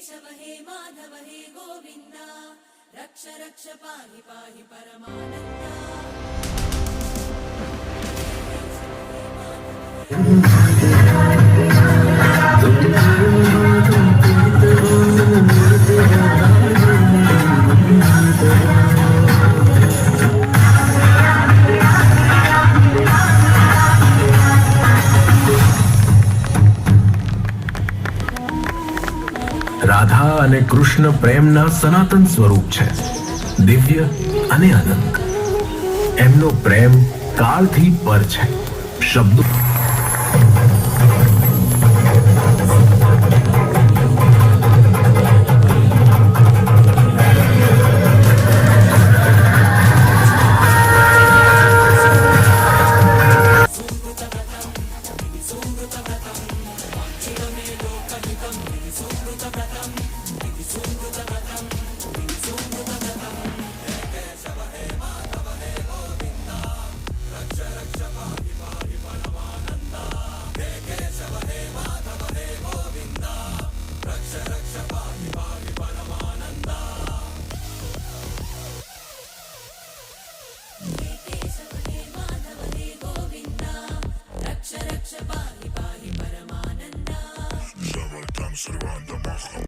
केशव हे माधव हे गोविन्द रक्ष रक्ष पाहि पाहि परमानन्दा રાધા અને કૃષ્ણ પ્રેમના સનાતન સ્વરૂપ છે, દિવ્ય અને અનંત. એમનો પ્રેમ કાળથી પર છે. શબ્દો